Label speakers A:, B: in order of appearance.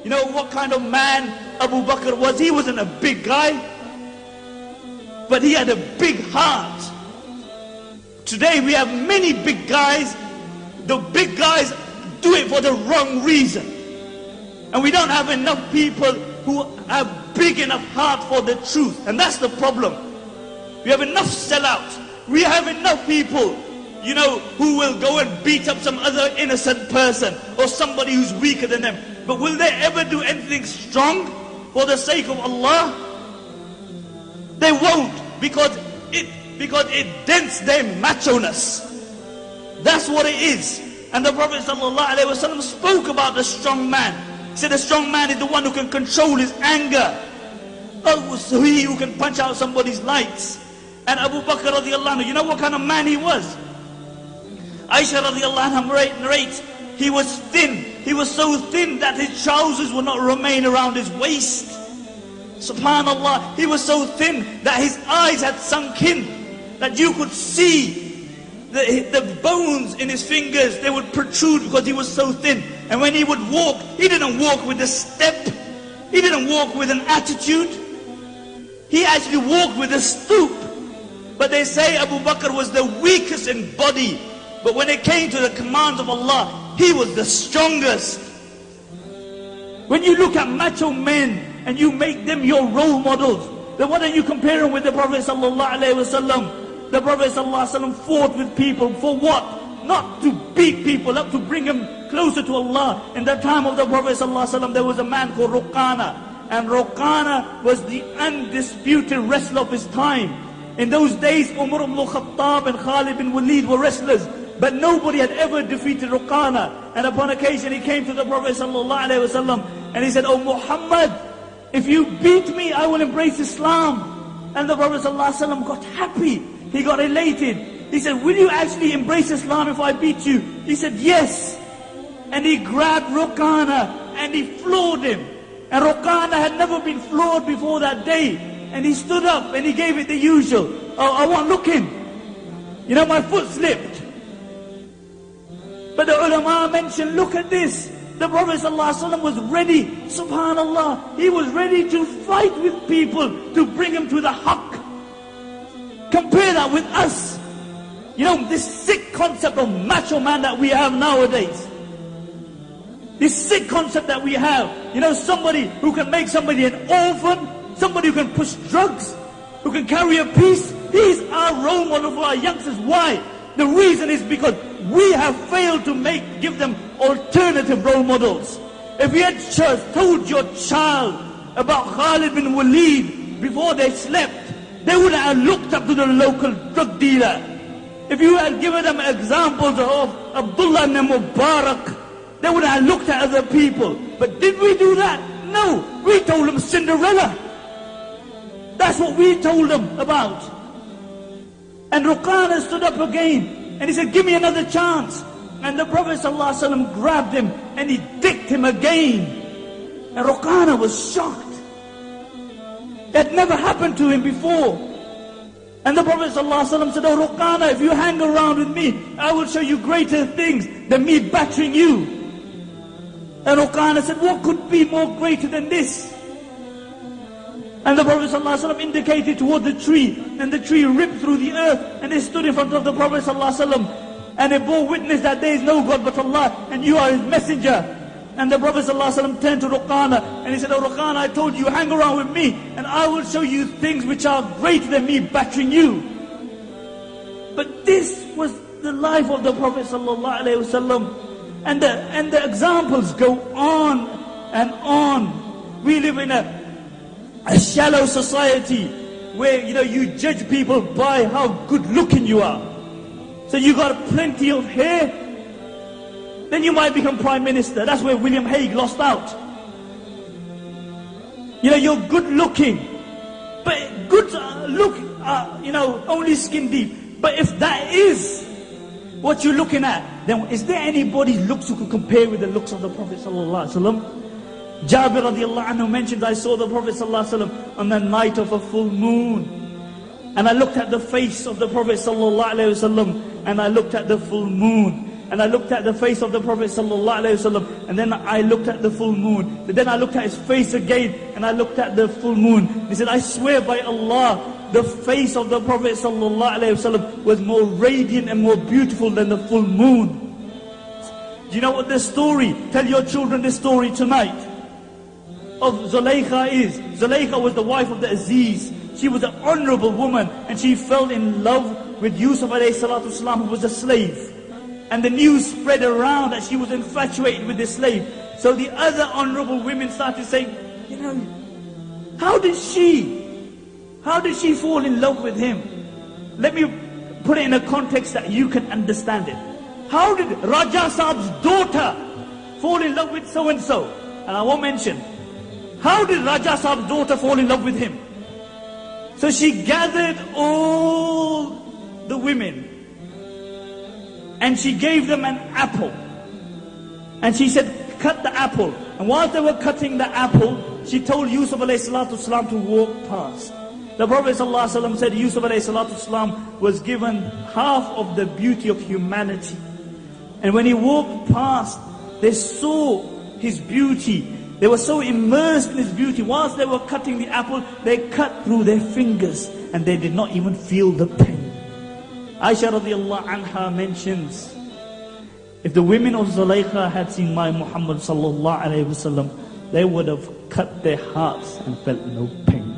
A: You know what kind of man Abu Bakr was? He wasn't a big guy, but he had a big heart. Today we have many big guys. The big guys do it for the wrong reason. And we don't have enough people who have big enough heart for the truth. And that's the problem. We have enough sellouts. We have enough people, you know, who will go and beat up some other innocent person or somebody who's weaker than them. But will they ever do anything strong for the sake of Allah? They won't, because it dents their macho-ness. That's what it is. And the Prophet ﷺ spoke about the strong man. He said the strong man is the one who can control his anger. Oh, so he who can punch out somebody's lights. And Abu Bakr radiallahu anhu, you know what kind of man he was? Aisha radiallahu anha narrates, he was thin. He was so thin that his trousers would not remain around his waist. Subhanallah, he was so thin that his eyes had sunk in, that you could see the bones in his fingers, they would protrude because he was so thin. And when he would walk, he didn't walk with a step. He didn't walk with an attitude. He actually walked with a stoop. But they say Abu Bakr was the weakest in body. But when it came to the commands of Allah, he was the strongest. When you look at macho men and you make them your role models, then why don't you compare them with the Prophet ﷺ? The Prophet ﷺ fought with people for what? Not to beat people up, to bring them closer to Allah. In the time of the Prophet ﷺ, there was a man called Ruqana. And Ruqana was the undisputed wrestler of his time. In those days, Umar ibn Khattab and Khalid bin Walid were wrestlers. But nobody had ever defeated Ruqana. And upon occasion, he came to the Prophet ﷺ and he said, "Oh Muhammad, if you beat me, I will embrace Islam." And the Prophet ﷺ got happy. He got elated. He said, "Will you actually embrace Islam if I beat you?" He said, "Yes." And he grabbed Ruqana and he floored him. And Ruqana had never been floored before that day. And he stood up and he gave it the usual. "Oh, I won't look in. You know, my foot slipped." But the ulama mentioned, look at this. The Prophet ﷺ was ready, subhanallah. He was ready to fight with people to bring them to the haqq. Compare that with us. You know, this sick concept of macho man that we have nowadays. This sick concept that we have. You know, somebody who can make somebody an orphan, somebody who can push drugs, who can carry a piece. He's our role model for our youngsters. Why? The reason is because we have failed to give them alternative role models. If you had told your child about Khalid bin Walid before they slept, they would have looked up to the local drug dealer. If you had given them examples of Abdullah ibn Mubarak, they would have looked at other people. But did we do that? No. We told them Cinderella. That's what we told them about. And Ruqana stood up again and he said, "Give me another chance." And the Prophet ﷺ grabbed him and he dicked him again. And Ruqana was shocked. It had never happened to him before. And the Prophet ﷺ said, "Oh Ruqana, if you hang around with me, I will show you greater things than me battering you." And Ruqana said, "What could be more greater than this?" And the Prophet ﷺ indicated toward the tree, and the tree ripped through the earth, and they stood in front of the Prophet ﷺ, and they bore witness that there is no God but Allah, and you are His messenger. And the Prophet ﷺ turned to Ruqana, and he said, "Oh Ruqana, I told you, hang around with me, and I will show you things which are greater than me battering you." But this was the life of the Prophet ﷺ, and the examples go on and on. We live in a shallow society where, you know, you judge people by how good looking you are. So you got plenty of hair, then you might become prime minister. That's where William Hague lost out. You know, you're good looking, but good look, you know, only skin deep. But if that is what you're looking at, then is there anybody's looks who could compare with the looks of the Prophet ﷺ? Jabir radiallahu anhu mentions, I saw the Prophet ﷺ on the night of a full moon. And I looked at the face of the Prophet ﷺ, and I looked at the full moon. and I looked at the face of the Prophet ﷺ, and then I looked at the full moon. Then I looked at his face again, and I looked at the full moon. He said, I swear by Allah, the face of the Prophet ﷺ was more radiant and more beautiful than the full moon. Do you know what this story, tell your children this story tonight, of Zulaykha is? Zulaykha was the wife of the Aziz. She was an honorable woman, and she fell in love with Yusuf alayhi salatu wasalam, who was a slave. And the news spread around that she was infatuated with this slave. So the other honorable women started saying, you know, how did she fall in love with him? Let me put it in a context that you can understand it. How did Raja Saab's daughter fall in love with so-and-so? And I won't mention. How did Raja Saab's daughter fall in love with him? So she gathered all the women and she gave them an apple. And she said, cut the apple. And while they were cutting the apple, she told Yusuf alayhi salatu wasalam to walk past. The Prophet ﷺ said Yusuf alayhi salatu wasalam was given half of the beauty of humanity. And when he walked past, they saw his beauty. They were so immersed in his beauty. Whilst they were cutting the apple, they cut through their fingers and they did not even feel the pain. Aisha radiallahu anha mentions, if the women of Zulaykha had seen my Muhammad sallallahu alayhi wasallam, they would have cut their hearts and felt no pain.